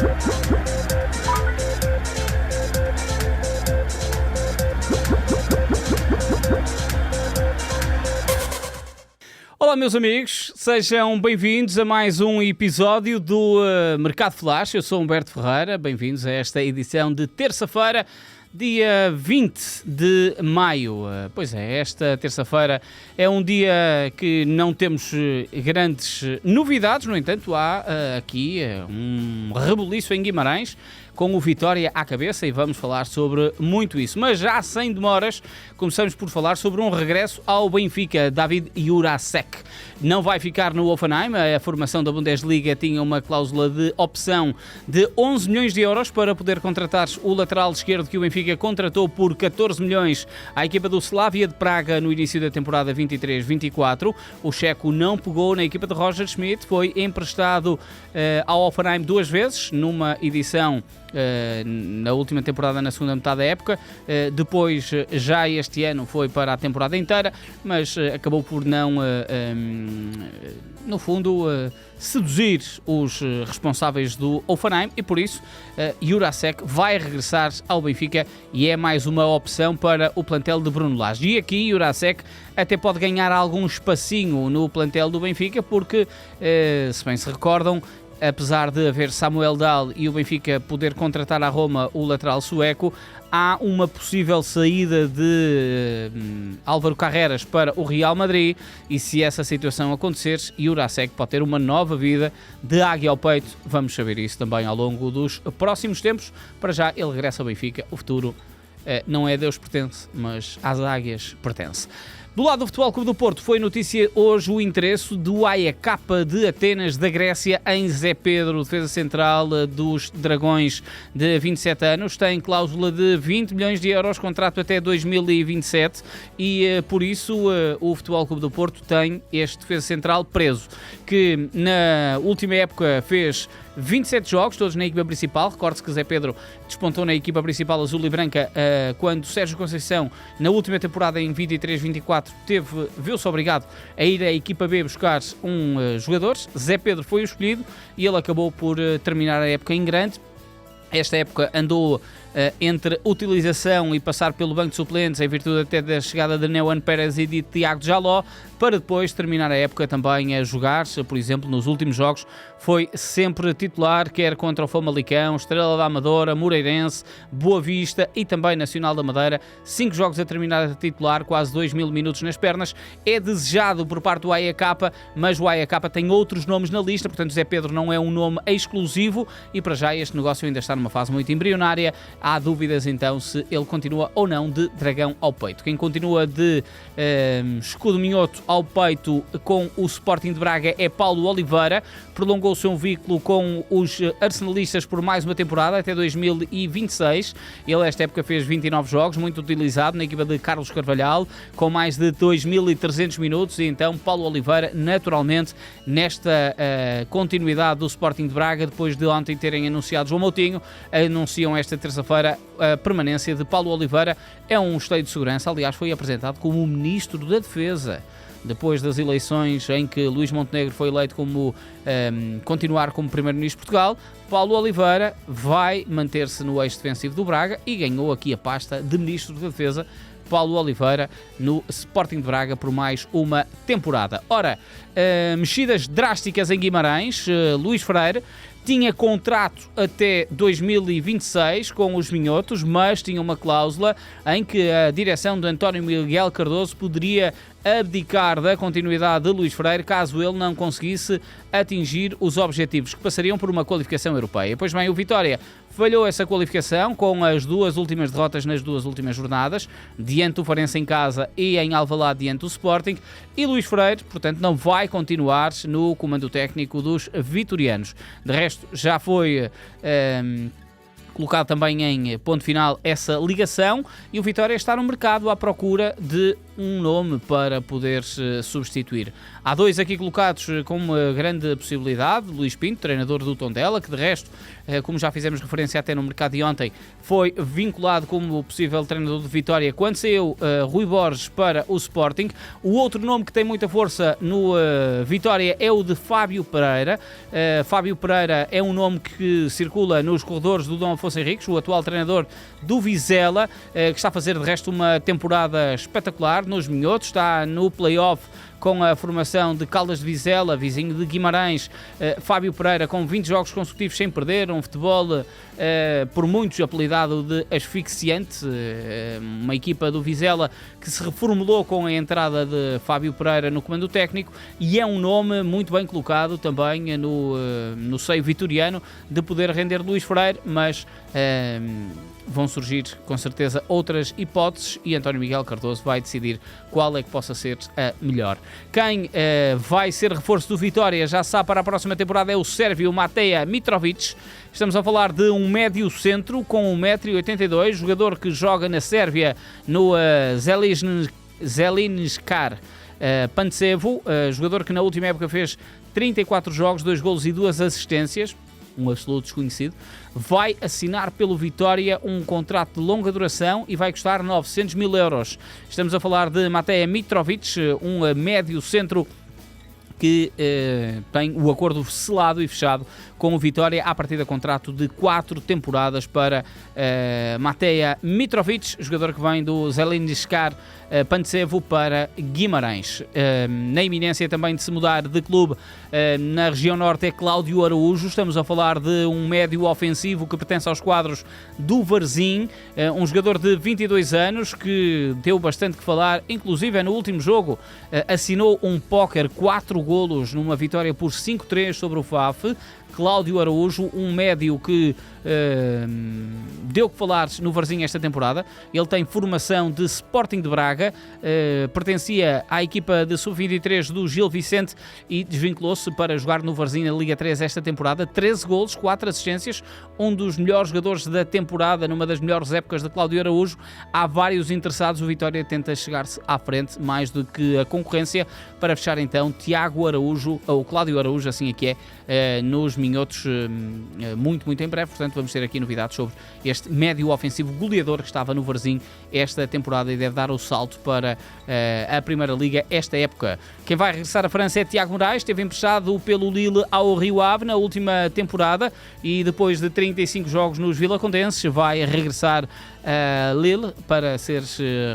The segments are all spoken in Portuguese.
Olá meus amigos, sejam bem-vindos a mais um episódio do Mercado Flash. Eu sou Humberto Ferreira, bem-vindos a esta edição de terça-feira, dia 20 de maio. Pois é, esta terça-feira é um dia que não temos grandes novidades, no entanto há aqui um rebuliço em Guimarães, com o Vitória à cabeça, e vamos falar sobre muito isso. Mas já sem demoras, começamos por falar sobre um regresso ao Benfica. David Jurasek não vai ficar no Hoffenheim. A formação da Bundesliga tinha uma cláusula de opção de 11 milhões de euros para poder contratar o lateral esquerdo que o Benfica contratou por 14 milhões à equipa do Slavia de Praga no início da temporada 23-24. O checo não pegou na equipa de Roger Schmidt, foi emprestado ao Hoffenheim duas vezes, numa edição na última temporada, na segunda metade da época, depois já este ano foi para a temporada inteira, mas acabou por não no fundo seduzir os responsáveis do Hoffenheim, e por isso Jurasek vai regressar ao Benfica e é mais uma opção para o plantel de Bruno Lage. E aqui Jurasek até pode ganhar algum espacinho no plantel do Benfica, porque se bem se recordam, apesar de haver Samuel Dahl e o Benfica poder contratar à Roma o lateral sueco, há uma possível saída de Álvaro Carreras para o Real Madrid, e se essa situação acontecer, Jurasek pode ter uma nova vida de águia ao peito. Vamos saber isso também ao longo dos próximos tempos. Para já ele regressa ao Benfica, o futuro não é a Deus pertence, mas às águias pertence. Do lado do Futebol Clube do Porto, foi notícia hoje o interesse do AEK de Atenas, da Grécia, em Zé Pedro, defesa central dos Dragões, de 27 anos. Tem cláusula de 20 milhões de euros, contrato até 2027, e por isso o Futebol Clube do Porto tem este defesa central preso, que na última época fez 27 jogos, todos na equipa principal. Recorde-se que Zé Pedro despontou na equipa principal azul e branca quando Sérgio Conceição, na última temporada em 23-24, viu-se obrigado a ir à equipa B buscar um jogador. Zé Pedro foi o escolhido e ele acabou por terminar a época em grande. Esta época andou entre utilização e passar pelo banco de suplentes, em virtude até da chegada de Neuan Pérez e de Tiago Jaló, para depois terminar a época também a jogar. Por exemplo, nos últimos jogos foi sempre titular, quer contra o Famalicão, Estrela da Amadora, Moreirense, Boa Vista e também Nacional da Madeira. 5 jogos a terminar a titular, quase 2.000 minutos nas pernas. É desejado por parte do AEK, mas o AEK tem outros nomes na lista, portanto Zé Pedro não é um nome exclusivo, e para já este negócio ainda está numa fase muito embrionária. Há dúvidas então se ele continua ou não de dragão ao peito. Quem continua de escudo minhoto ao peito com o Sporting de Braga é Paulo Oliveira. Prolongou o seu vínculo com os arsenalistas por mais uma temporada, até 2026. Ele esta época fez 29 jogos, muito utilizado na equipa de Carlos Carvalhal, com mais de 2.300 minutos, e então Paulo Oliveira, naturalmente, nesta continuidade do Sporting de Braga, depois de ontem terem anunciado João Moutinho, anunciam esta terça-feira a permanência de Paulo Oliveira. É um esteio de segurança, aliás, foi apresentado como o Ministro da Defesa, depois das eleições em que Luís Montenegro foi eleito como continuar como Primeiro-Ministro de Portugal. Paulo Oliveira vai manter-se no eixo defensivo do Braga e ganhou aqui a pasta de Ministro da Defesa. Paulo Oliveira no Sporting de Braga por mais uma temporada. Ora, mexidas drásticas em Guimarães. Luís Freire tinha contrato até 2026 com os minhotos, mas tinha uma cláusula em que a direção de António Miguel Cardoso poderia abdicar da continuidade de Luís Freire caso ele não conseguisse atingir os objetivos, que passariam por uma qualificação europeia. Pois bem, o Vitória falhou essa qualificação com as duas últimas derrotas nas duas últimas jornadas, diante do Farense em casa e em Alvalade diante do Sporting, e Luís Freire, portanto, não vai continuar no comando técnico dos vitorianos. De resto, já foi colocado também em ponto final essa ligação, e o Vitória está no mercado à procura de um nome para poder substituir. Há 2 aqui colocados com uma grande possibilidade. Luís Pinto, treinador do Tondela, que de resto, como já fizemos referência até no mercado de ontem, foi vinculado como possível treinador de Vitória quando saiu Rui Borges para o Sporting. O outro nome que tem muita força no Vitória é o de Fábio Pereira. Fábio Pereira é um nome que circula nos corredores do Dom Afonso Henriques, o atual treinador do Vizela, que está a fazer de resto uma temporada espetacular nos minhotos, está no play-off com a formação de Caldas de Vizela, vizinho de Guimarães. Fábio Pereira com 20 jogos consecutivos sem perder, um futebol por muitos apelidado de asfixiante, uma equipa do Vizela que se reformulou com a entrada de Fábio Pereira no comando técnico, e é um nome muito bem colocado também no seio vitoriano de poder render Luís Freire, mas vão surgir com certeza outras hipóteses e António Miguel Cardoso vai decidir qual é que possa ser a melhor. Quem vai ser reforço do Vitória, já sabe, para a próxima temporada é o sérvio Mateja Mitrovic. Estamos a falar de um médio centro com 1,82 m, jogador que joga na Sérvia no Zelinskar Pančevo, jogador que na última época fez 34 jogos, 2 golos e 2 assistências, um absoluto desconhecido. Vai assinar pelo Vitória um contrato de longa duração e vai custar 900 mil euros. Estamos a falar de Mateja Mitrovic, um médio centro que tem o acordo selado e fechado com o Vitória a partir do contrato de 4 temporadas para Mateja Mitrovic, jogador que vem do Zelinskar Pančevo para Guimarães. Na iminência também de se mudar de clube na região norte é Cláudio Araújo. Estamos a falar de um médio ofensivo que pertence aos quadros do Varzim, um jogador de 22 anos que deu bastante que falar, inclusive no último jogo assinou um póquer, 4 golos numa vitória por 5-3 sobre o FAF. Cláudio Araújo, um médio que deu que falar no Varzim esta temporada. Ele tem formação de Sporting de Braga, pertencia à equipa de sub-23 do Gil Vicente e desvinculou-se para jogar no Varzim na Liga 3 esta temporada. 13 golos, 4 assistências, um dos melhores jogadores da temporada, numa das melhores épocas de Cláudio Araújo. Há vários interessados, o Vitória tenta chegar-se à frente mais do que a concorrência para fechar então Tiago Araújo, ou Cláudio Araújo, assim aqui nos minhotos, muito em breve. Portanto, vamos ter aqui novidades sobre este médio ofensivo goleador que estava no Varzim esta temporada e deve dar o salto para a Primeira Liga esta época. Quem vai regressar à França é Tiago Moraes, esteve emprestado pelo Lille ao Rio Ave na última temporada e depois de 35 jogos nos vilacondenses vai regressar a Lille para ser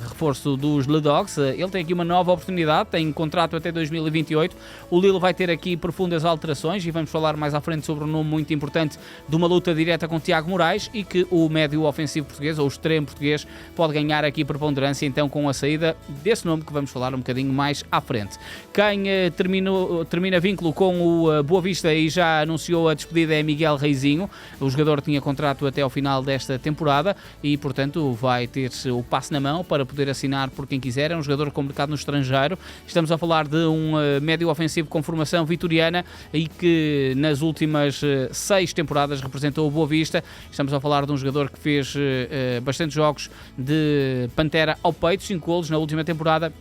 reforço dos Le Dogs. Ele tem aqui uma nova oportunidade, tem contrato até 2028. O Lille vai ter aqui profundas alterações e vamos falar mais à frente sobre um nome muito importante de uma luta direta com Tiago Moraes e que o médio ofensivo português, ou o extremo português, pode ganhar aqui preponderância então com a saída desse nome que vamos falar um bocadinho mais à frente. Quem termina vínculo com o Boa Vista e já anunciou a despedida é Miguel Reizinho. O jogador tinha contrato até ao final desta temporada e, portanto, vai ter o passe na mão para poder assinar por quem quiser. É um jogador com mercado no estrangeiro. Estamos a falar de um médio ofensivo com formação vitoriana e que nas últimas 6 temporadas representou o Boa Vista. Estamos a falar de um jogador que fez bastantes jogos de pantera ao peito, 5 golos na última temporada.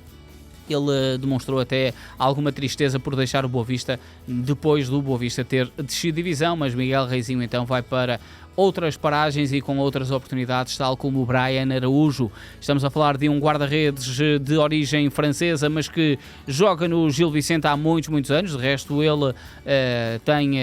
Ele demonstrou até alguma tristeza por deixar o Boa Vista depois do Boa Vista ter descido divisão, mas Miguel Reizinho então vai para outras paragens e com outras oportunidades, tal como o Brian Araújo. Estamos a falar de um guarda-redes de origem francesa, mas que joga no Gil Vicente há muitos anos. De resto, ele tem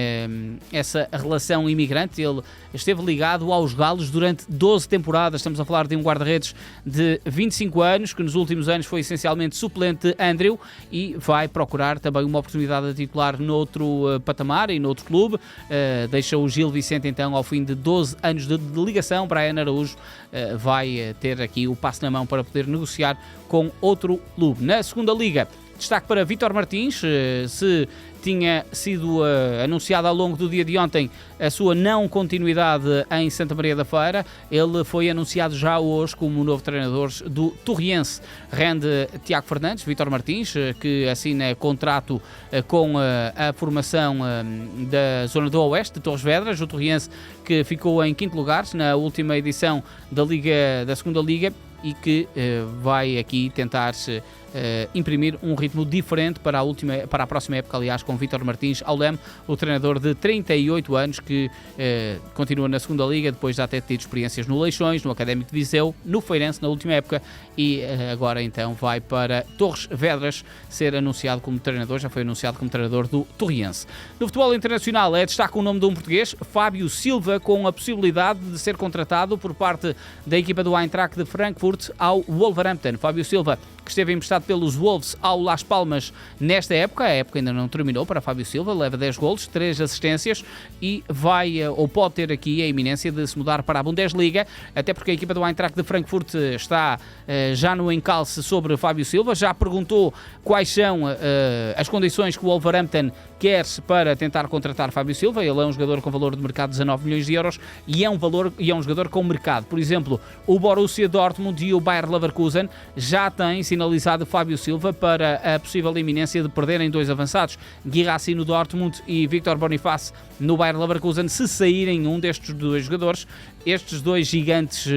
essa relação imigrante. Ele esteve ligado aos Galos durante 12 temporadas. Estamos a falar de um guarda-redes de 25 anos, que nos últimos anos foi essencialmente suplente Andrew e vai procurar também uma oportunidade de titular noutro patamar e noutro clube. Deixa o Gil Vicente então ao fim de 12 anos de ligação. Brian Araújo vai ter aqui o passo na mão para poder negociar com outro clube. Na segunda liga, destaque para Vítor Martins. Se tinha sido anunciado ao longo do dia de ontem a sua não continuidade em Santa Maria da Feira, ele foi anunciado já hoje como novo treinador do Torriense. Rende Tiago Fernandes, Vítor Martins, que assina contrato com a formação da zona do Oeste, de Torres Vedras. O Torriense que ficou em 5º lugar na última edição da segunda Liga e que vai aqui tentar imprimir um ritmo diferente para a próxima época, aliás, com Vítor Martins ao leme, o treinador de 38 anos que continua na segunda Liga, depois de já ter tido experiências no Leixões, no Académico de Viseu, no Feirense na última época e agora então vai para Torres Vedras ser anunciado como treinador, já foi anunciado como treinador do Torriense. No futebol internacional destaca o nome de um português, Fábio Silva, com a possibilidade de ser contratado por parte da equipa do Eintracht de Frankfurt ao Wolverhampton. Fábio Silva, que esteve emprestado pelos Wolves ao Las Palmas nesta época, a época ainda não terminou para Fábio Silva, leva 10 golos, 3 assistências e vai, ou pode ter aqui a iminência de se mudar para a Bundesliga, até porque a equipa do Eintracht de Frankfurt está já no encalce sobre Fábio Silva, já perguntou quais são as condições que o Wolverhampton quer para tentar contratar Fábio Silva. Ele é um jogador com valor de mercado de 19 milhões de euros e é um jogador com mercado. Por exemplo, o Borussia Dortmund e o Bayer Leverkusen já têm sinalizado Fábio Silva para a possível iminência de perderem 2 avançados, Guirassy no Dortmund e Victor Boniface no Bayer Leverkusen, se saírem um destes 2 jogadores. Estes 2 gigantes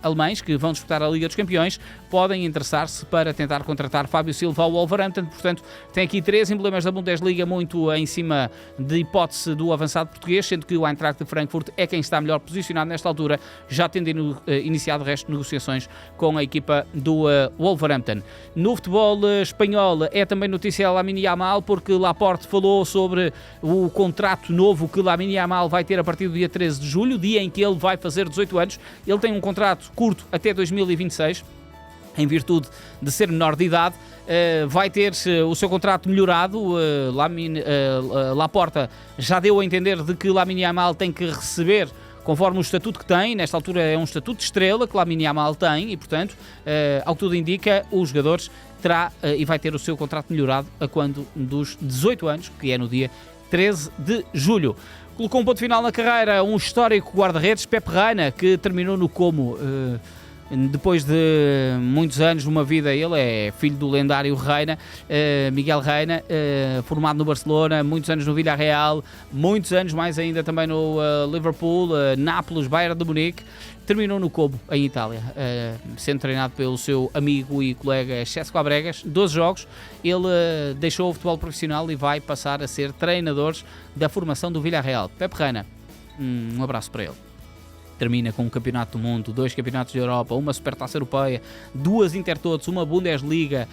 alemães que vão disputar a Liga dos Campeões podem interessar-se para tentar contratar Fábio Silva ao Wolverhampton. Portanto, tem aqui 3 emblemas da Bundesliga muito em cima de hipótese do avançado português, sendo que o Eintracht de Frankfurt é quem está melhor posicionado nesta altura, já tendo iniciado o resto de negociações com a equipa do Wolverhampton. No futebol espanhol é também notícia Lamine Yamal, porque Laporte falou sobre o contrato novo que Lamine Yamal vai ter a partir do dia 13 de julho, dia em que ele vai fazer 18 anos. Ele tem um contrato curto até 2026, em virtude de ser menor de idade. Vai ter o seu contrato melhorado. Laporta já deu a entender de que Lamine Yamal tem que receber conforme o estatuto que tem. Nesta altura é um estatuto de estrela que Lamine Yamal tem e, portanto, ao que tudo indica, os jogadores terá e vai ter o seu contrato melhorado a quando dos 18 anos, que é no dia 13 de julho. Colocou um ponto final na carreira um histórico guarda-redes, Pepe Reina, que terminou no Como depois de muitos anos numa vida. Ele é filho do lendário Reina, Miguel Reina, formado no Barcelona, muitos anos no Villarreal, muitos anos mais ainda também no Liverpool, Nápoles, Bayern de Munique. Terminou no Como, em Itália, sendo treinado pelo seu amigo e colega Cesc Fabregas. 12 jogos, ele deixou o futebol profissional e vai passar a ser treinador da formação do Villarreal. Pepe Reina, um abraço para ele. Termina com um campeonato do mundo, 2 campeonatos da Europa, uma supertaça europeia, 2 Intertotos, uma Bundesliga,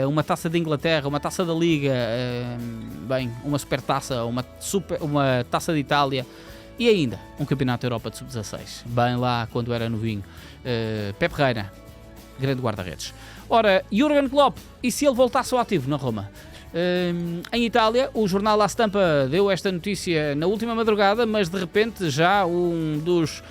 uma taça da Inglaterra, uma taça da Liga, uma supertaça, uma taça de Itália e ainda um campeonato da Europa de sub-16. Bem lá quando era novinho. Pepe Reina, grande guarda-redes. Ora, Jürgen Klopp, e se ele voltasse ao ativo na Roma? Em Itália, o jornal La Stampa deu esta notícia na última madrugada, mas de repente já um dos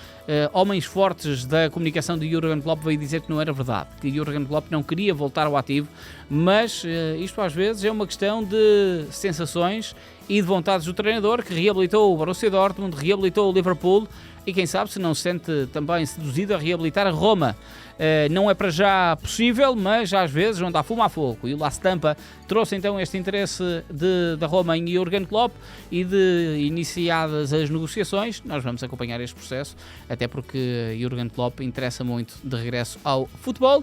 homens fortes da comunicação de Jürgen Klopp veio dizer que não era verdade, que Jürgen Klopp não queria voltar ao ativo, mas isto às vezes é uma questão de sensações e de vontades do treinador, que reabilitou o Borussia Dortmund, reabilitou o Liverpool e quem sabe se não se sente também seduzido a reabilitar a Roma. Não é para já possível, mas às vezes onde há fumo há fogo. E o La Stampa trouxe então este interesse da Roma em Jürgen Klopp e de iniciadas as negociações. Nós vamos acompanhar este processo, até porque Jürgen Klopp interessa muito de regresso ao futebol.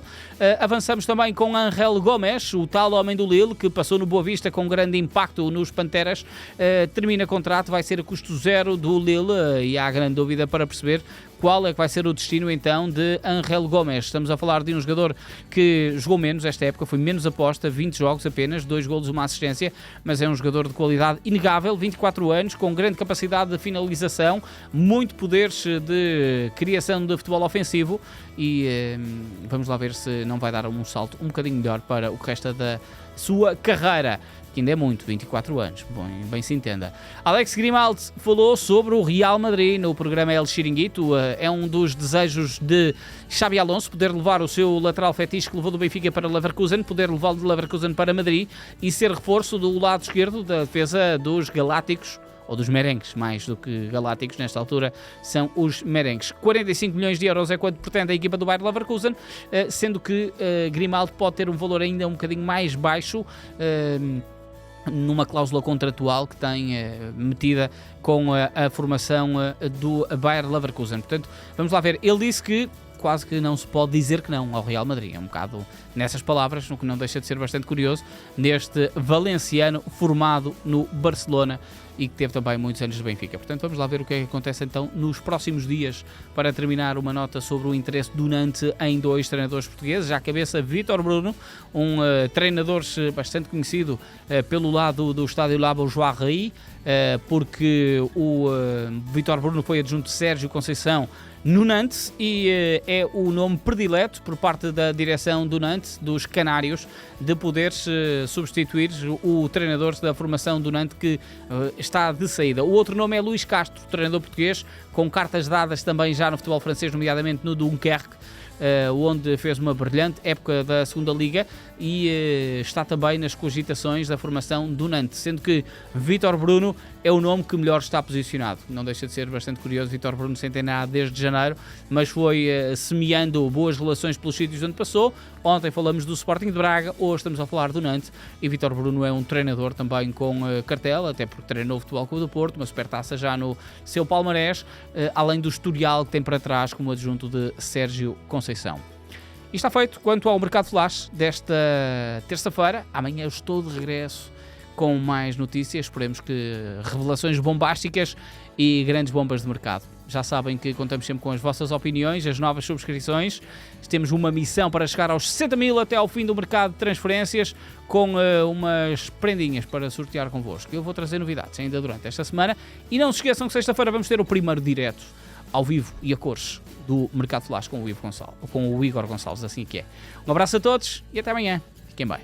Avançamos também com Ángel Gomes, o tal homem do Lille, que passou no Boa Vista com grande impacto nos Panteras. Termina contrato, vai ser a custo zero do Lille e há grande dúvida para perceber qual é que vai ser o destino então de Ángel Gomes. Estamos a falar de um jogador que jogou menos esta época, foi menos aposta, 20 jogos apenas, 2 golos, 1 assistência, mas é um jogador de qualidade inegável, 24 anos, com grande capacidade de finalização, muito poderes de criação de futebol ofensivo e vamos lá ver se não vai dar um salto um bocadinho melhor para o que resta da sua carreira, que ainda é muito, 24 anos, bem se entenda. Alex Grimaldi falou sobre o Real Madrid no programa El Chiringuito. É um dos desejos de Xabi Alonso poder levar o seu lateral fetiche que levou do Benfica para Leverkusen, poder levá-lo de Leverkusen para Madrid e ser reforço do lado esquerdo da defesa dos Galácticos, ou dos merengues, mais do que galácticos nesta altura, são os merengues. 45 milhões de euros é quanto pretende a equipa do Bayer Leverkusen, sendo que Grimaldi pode ter um valor ainda um bocadinho mais baixo, numa cláusula contratual que tem metida com a formação do Bayer Leverkusen. Portanto, vamos lá ver. Ele disse que quase que não se pode dizer que não ao Real Madrid. É um bocado nessas palavras, o que não deixa de ser bastante curioso, neste valenciano formado no Barcelona e que teve também muitos anos de Benfica. Portanto, vamos lá ver o que é que acontece então nos próximos dias para terminar uma nota sobre o interesse do Nantes em 2 treinadores portugueses. Já à cabeça, Vítor Bruno, um treinador bastante conhecido pelo lado do estádio La Beaujoire, porque o Vítor Bruno foi adjunto de Sérgio Conceição no Nantes e é o nome predileto por parte da direção do Nantes, dos Canários, de poder substituir o treinador da formação do Nantes que está de saída. O outro nome é Luís Castro, treinador português, com cartas dadas também já no futebol francês, nomeadamente no Dunkerque, onde fez uma brilhante época da segunda Liga e está também nas cogitações da formação do Nantes, sendo que Vítor Bruno é o nome que melhor está posicionado. Não deixa de ser bastante curioso, Vítor Bruno sem ter nada desde janeiro, mas foi semeando boas relações pelos sítios onde passou. Ontem falamos do Sporting de Braga, hoje estamos a falar do Nantes e Vítor Bruno é um treinador também com cartel, até porque treinou o Futebol Clube do Porto, uma supertaça já no seu palmarés, além do historial que tem para trás como adjunto de Sérgio Conceição. E está feito quanto ao Mercado Flash desta terça-feira. Amanhã eu estou de regresso com mais notícias, esperemos que revelações bombásticas e grandes bombas de mercado. Já sabem que contamos sempre com as vossas opiniões, as novas subscrições. Temos uma missão para chegar aos 60 mil até ao fim do mercado de transferências, com umas prendinhas para sortear convosco. Eu vou trazer novidades ainda durante esta semana. E não se esqueçam que sexta-feira vamos ter o primeiro direto ao vivo e a cores do Mercado Flash com o Igor Gonçalves, assim que é. Um abraço a todos e até amanhã. Fiquem bem.